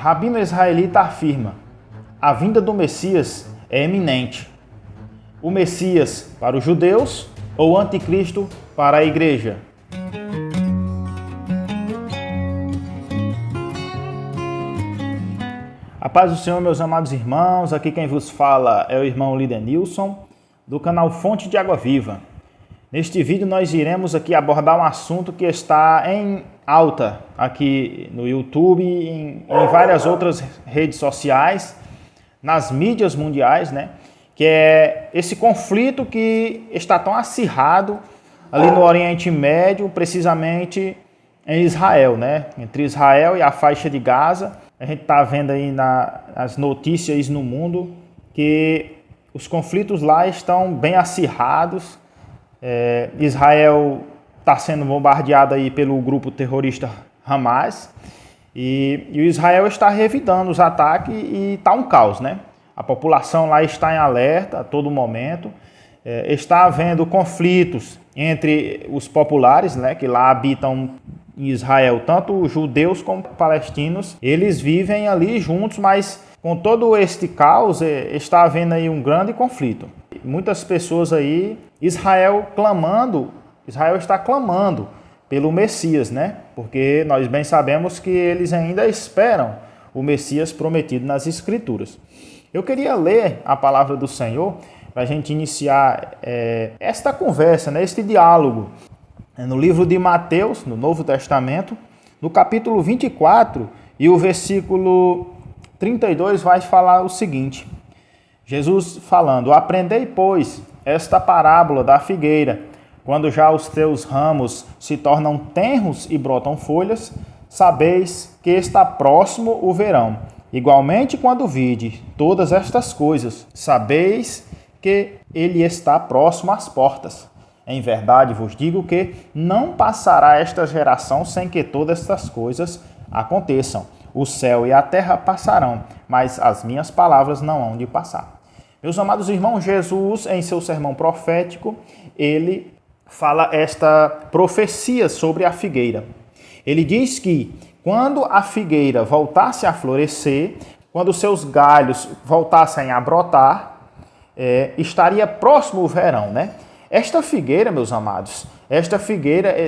rabino israelita afirma: a vinda do Messias é eminente. O Messias para os judeus ou o anticristo para a igreja? A paz do Senhor, meus amados irmãos. Aqui quem vos fala é o irmão Lidenilson, do canal Fonte de Água Viva. Neste vídeo nós iremos aqui abordar um assunto que está em alta aqui no YouTube e em várias outras redes sociais, nas mídias mundiais, né? Que é esse conflito que está tão acirrado ali no Oriente Médio, precisamente em Israel, né? Entre Israel e a faixa de Gaza. A gente está vendo aí nas notícias no mundo que os conflitos lá estão bem acirrados. Israel está sendo bombardeado aí pelo grupo terrorista Hamas e o Israel está revidando os ataques e está um caos, né? A população lá está em alerta a todo momento. Está havendo conflitos entre os populares, né, que lá habitam em Israel, tanto judeus como palestinos. Eles vivem ali juntos, mas com todo este caos está havendo aí um grande conflito. Muitas pessoas aí, Israel está clamando pelo Messias, né? Porque nós bem sabemos que eles ainda esperam o Messias prometido nas Escrituras. Eu queria ler a palavra do Senhor para a gente iniciar esta conversa, né? Este diálogo. No livro de Mateus, no Novo Testamento, no capítulo 24 e o versículo 32 vai falar o seguinte: Jesus falando: aprendei, pois, esta parábola da figueira. Quando já os teus ramos se tornam tenros e brotam folhas, sabeis que está próximo o verão. Igualmente, quando vide todas estas coisas, sabeis que ele está próximo às portas. Em verdade vos digo que não passará esta geração sem que todas estas coisas aconteçam. O céu e a terra passarão, mas as minhas palavras não hão de passar. Meus amados irmãos, Jesus, em seu sermão profético, ele fala esta profecia sobre a figueira. Ele diz que quando a figueira voltasse a florescer, quando seus galhos voltassem a brotar, estaria próximo o verão, né? Esta figueira, meus amados,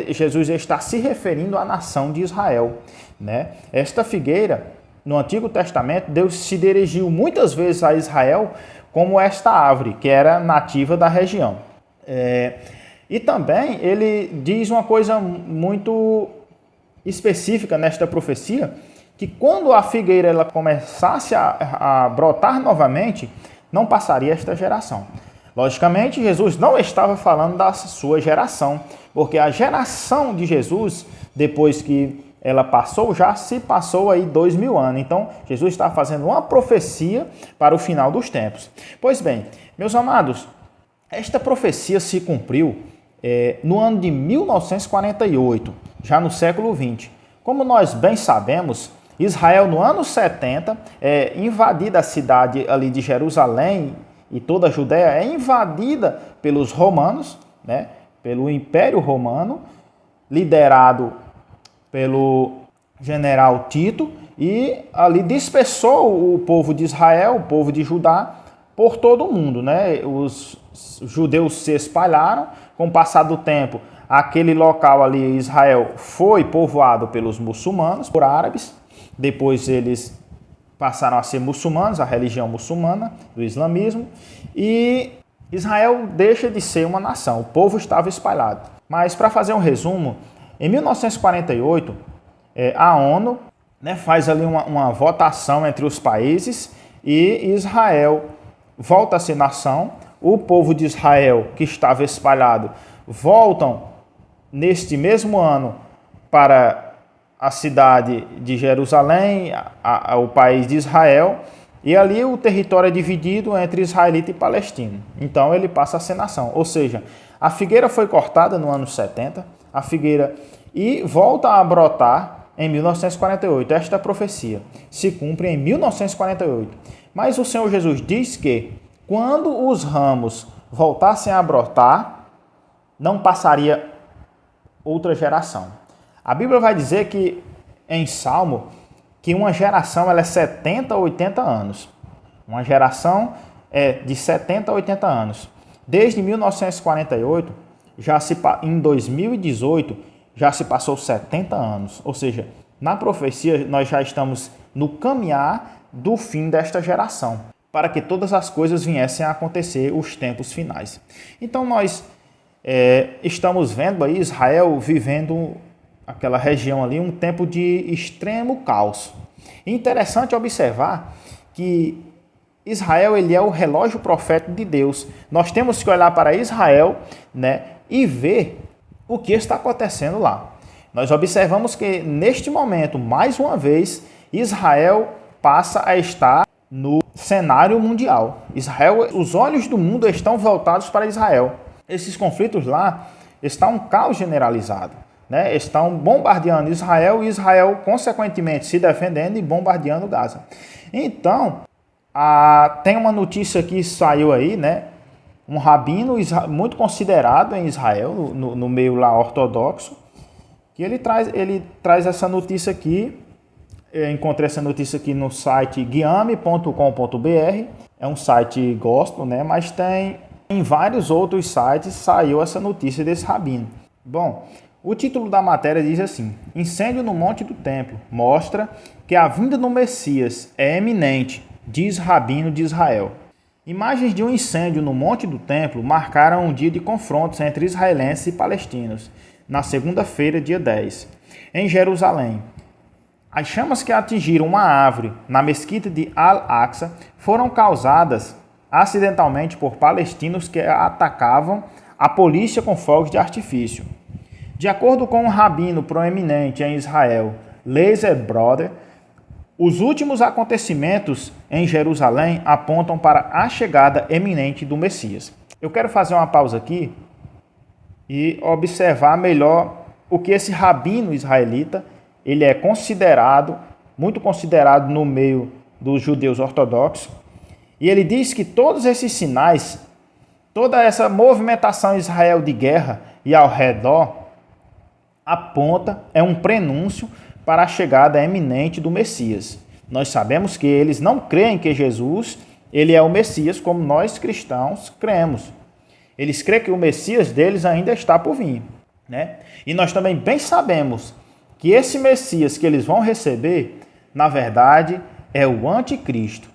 Jesus está se referindo à nação de Israel, né? Esta figueira, no Antigo Testamento, Deus se dirigiu muitas vezes a Israel como esta árvore, que era nativa da região. E também ele diz uma coisa muito específica nesta profecia, que quando a figueira ela começasse a brotar novamente, não passaria esta geração. Logicamente, Jesus não estava falando da sua geração, porque a geração de Jesus, depois que ela passou, já se passou aí 2000 anos. Então, Jesus está fazendo uma profecia para o final dos tempos. Pois bem, meus amados, esta profecia se cumpriu no ano de 1948, já no século 20. Como nós bem sabemos, Israel, no ano 70, invadida a cidade ali de Jerusalém, e toda a Judéia é invadida pelos romanos, né? Pelo Império Romano, liderado pelo general Tito, e ali dispersou o povo de Israel, o povo de Judá, por todo o mundo, né? Os judeus se espalharam. Com o passar do tempo, aquele local ali, Israel, foi povoado pelos muçulmanos, por árabes. Depois eles passaram a ser muçulmanos, a religião muçulmana, do islamismo, e Israel deixa de ser uma nação, o povo estava espalhado. Mas, para fazer um resumo, em 1948, a ONU, né, faz ali uma votação entre os países e Israel volta a ser nação. O povo de Israel, que estava espalhado, voltam neste mesmo ano para a cidade de Jerusalém, o país de Israel, e ali o território é dividido entre israelita e palestino. Então ele passa a ser nação. Ou seja, a figueira foi cortada no ano 70, a figueira e volta a brotar em 1948. Esta profecia se cumpre em 1948. Mas o Senhor Jesus diz que quando os ramos voltassem a brotar, não passaria outra geração. A Bíblia vai dizer que em Salmo que uma geração ela é 70 a 80 anos. Uma geração é de 70 a 80 anos. Desde 1948, em 2018, já se passou 70 anos. Ou seja, na profecia nós já estamos no caminhar do fim desta geração, para que todas as coisas viessem a acontecer, os tempos finais. Então nós estamos vendo aí Israel vivendo aquela região ali, um tempo de extremo caos. Interessante observar que Israel ele é o relógio profético de Deus. Nós temos que olhar para Israel, né, e ver o que está acontecendo lá. Nós observamos que neste momento, mais uma vez, Israel passa a estar no cenário mundial. Israel, os olhos do mundo estão voltados para Israel. Esses conflitos lá estão um caos generalizado. Né, estão bombardeando Israel e Israel, consequentemente, se defendendo e bombardeando Gaza. Então, tem uma notícia que saiu aí, né? Um rabino muito considerado em Israel, no meio lá ortodoxo, que ele traz essa notícia aqui. Eu encontrei essa notícia aqui no site guiame.com.br. É um site gospel, né? Mas tem em vários outros sites saiu essa notícia desse rabino. Bom, o título da matéria diz assim: Incêndio no Monte do Templo mostra que a vinda do Messias é eminente, diz rabino de Israel. Imagens de um incêndio no Monte do Templo marcaram um dia de confrontos entre israelenses e palestinos, na segunda-feira, dia 10, em Jerusalém. As chamas que atingiram uma árvore na mesquita de Al-Aqsa foram causadas acidentalmente por palestinos que atacavam a polícia com fogos de artifício. De acordo com um rabino proeminente em Israel, Leizer Broder, os últimos acontecimentos em Jerusalém apontam para a chegada eminente do Messias. Eu quero fazer uma pausa aqui e observar melhor o que esse rabino israelita, ele é muito considerado no meio dos judeus ortodoxos, e ele diz que todos esses sinais, toda essa movimentação em Israel de guerra e ao redor, é um prenúncio para a chegada eminente do Messias. Nós sabemos que eles não creem que Jesus ele é o Messias como nós cristãos cremos. Eles creem que o Messias deles ainda está por vir, né? E nós também bem sabemos que esse Messias que eles vão receber, na verdade, é o anticristo,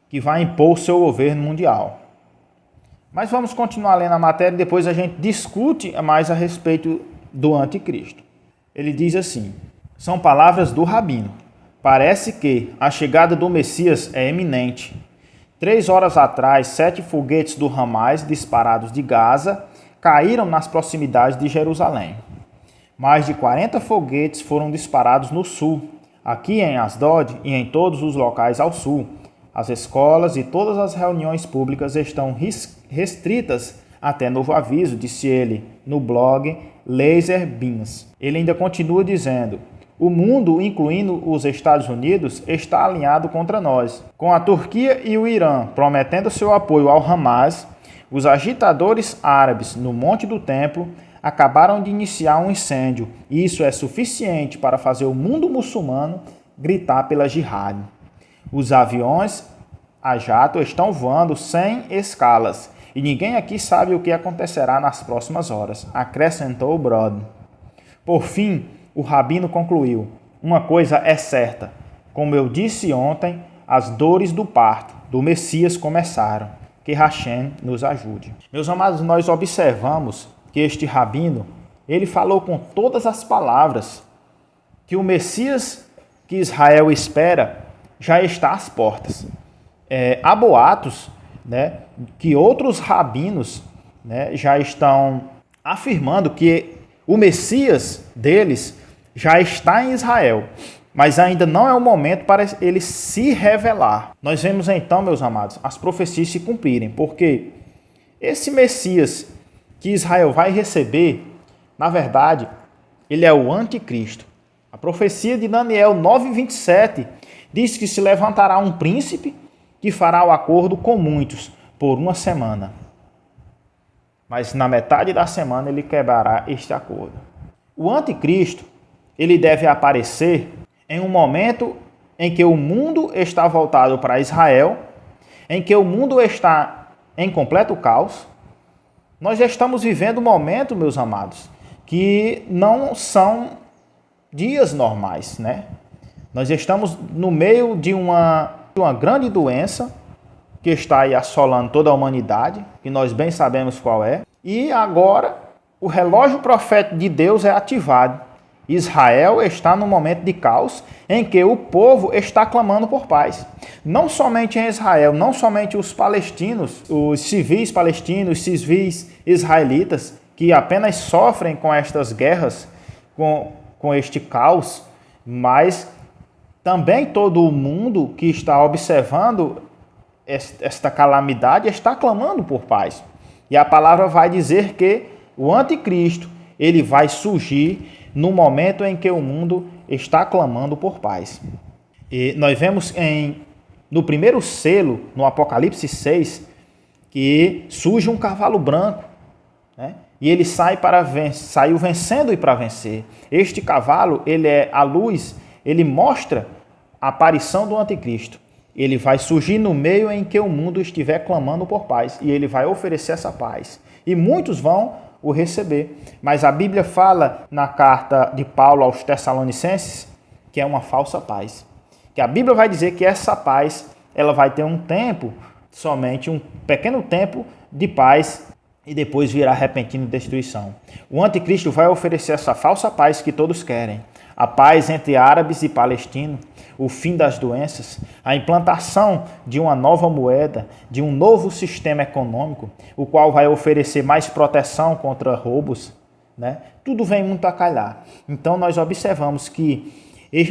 que vai impor o seu governo mundial. Mas vamos continuar lendo a matéria e depois a gente discute mais a respeito do anticristo. Ele diz assim: são palavras do rabino. Parece que a chegada do Messias é eminente. 3 horas atrás, 7 foguetes do Hamas disparados de Gaza caíram nas proximidades de Jerusalém. Mais de 40 foguetes foram disparados no sul, aqui em Asdod e em todos os locais ao sul. As escolas e todas as reuniões públicas estão restritas até novo aviso, disse ele no blog Laser Beams. Ele ainda continua dizendo: o mundo, incluindo os Estados Unidos, está alinhado contra nós. Com a Turquia e o Irã prometendo seu apoio ao Hamas, os agitadores árabes no Monte do Templo acabaram de iniciar um incêndio, e isso é suficiente para fazer o mundo muçulmano gritar pela jihad. Os aviões a jato estão voando sem escalas, e ninguém aqui sabe o que acontecerá nas próximas horas, acrescentou Brod. Por fim, o rabino concluiu: uma coisa é certa, como eu disse ontem, as dores do parto do Messias começaram. Que Hashem nos ajude. Meus amados, nós observamos que este rabino, ele falou com todas as palavras que o Messias que Israel espera já está às portas. Há boatos, né, que outros rabinos, né, já estão afirmando que o Messias deles já está em Israel, mas ainda não é o momento para ele se revelar. Nós vemos então, meus amados, as profecias se cumprirem, porque esse Messias que Israel vai receber, na verdade, ele é o anticristo. A profecia de Daniel 9:27 diz que se levantará um príncipe que fará o acordo com muitos por uma semana. Mas na metade da semana ele quebrará este acordo. O anticristo, ele deve aparecer em um momento em que o mundo está voltado para Israel, em que o mundo está em completo caos, nós já estamos vivendo um momento, meus amados, que não são dias normais, né? Nós estamos no meio de uma grande doença que está aí assolando toda a humanidade, que nós bem sabemos qual é, e agora o relógio profético de Deus é ativado. Israel está num momento de caos em que o povo está clamando por paz. Não somente em Israel, não somente os palestinos, os civis palestinos, os civis israelitas, que apenas sofrem com estas guerras, com este caos, mas também todo o mundo que está observando esta calamidade está clamando por paz. E a palavra vai dizer que o anticristo, ele vai surgir no momento em que o mundo está clamando por paz. E nós vemos no primeiro selo, no Apocalipse 6, que surge um cavalo branco, né? E ele saiu vencendo e para vencer. Este cavalo, ele é a luz, ele mostra a aparição do anticristo. Ele vai surgir no meio em que o mundo estiver clamando por paz, e ele vai oferecer essa paz. E muitos vão o receber. Mas a Bíblia fala na carta de Paulo aos Tessalonicenses que é uma falsa paz. Que a Bíblia vai dizer que essa paz, ela vai ter um tempo, somente um pequeno tempo de paz, e depois virá repentina destruição. O anticristo vai oferecer essa falsa paz que todos querem. A paz entre árabes e palestinos, o fim das doenças, a implantação de uma nova moeda, de um novo sistema econômico, o qual vai oferecer mais proteção contra roubos, né? Tudo vem muito a calhar. Então nós observamos que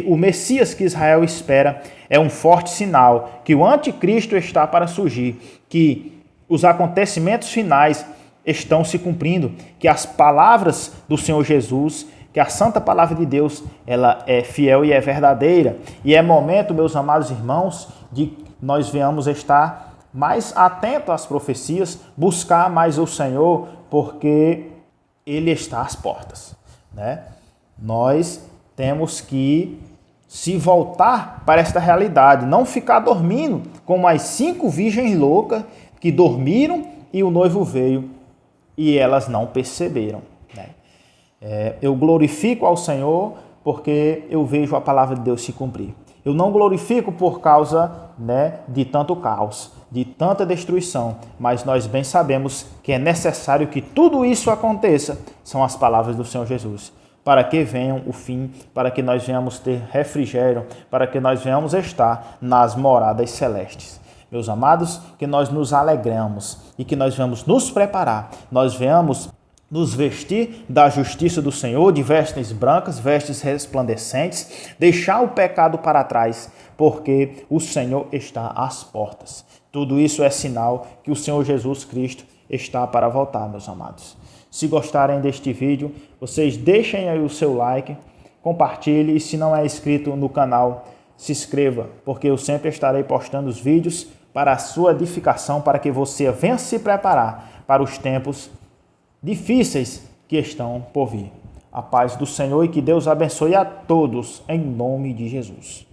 o Messias que Israel espera é um forte sinal que o anticristo está para surgir, que os acontecimentos finais estão se cumprindo, que as palavras do Senhor Jesus, que a santa palavra de Deus, ela é fiel e é verdadeira. E é momento, meus amados irmãos, de nós venhamos estar mais atentos às profecias, buscar mais o Senhor, porque Ele está às portas, né? Nós temos que se voltar para esta realidade, não ficar dormindo como as 5 virgens loucas que dormiram e o noivo veio e elas não perceberam, né? Eu glorifico ao Senhor porque eu vejo a palavra de Deus se cumprir. Eu não glorifico por causa, né, de tanto caos, de tanta destruição, mas nós bem sabemos que é necessário que tudo isso aconteça, são as palavras do Senhor Jesus, para que venham o fim, para que nós venhamos ter refrigério, para que nós venhamos estar nas moradas celestes. Meus amados, que nós nos alegremos e que nós venhamos nos preparar, nós venhamos nos vestir da justiça do Senhor, de vestes brancas, vestes resplandecentes, deixar o pecado para trás, porque o Senhor está às portas. Tudo isso é sinal que o Senhor Jesus Cristo está para voltar, meus amados. Se gostarem deste vídeo, vocês deixem aí o seu like, compartilhe e se não é inscrito no canal, se inscreva, porque eu sempre estarei postando os vídeos para a sua edificação, para que você venha se preparar para os tempos difíceis que estão por vir. A paz do Senhor e que Deus abençoe a todos, em nome de Jesus.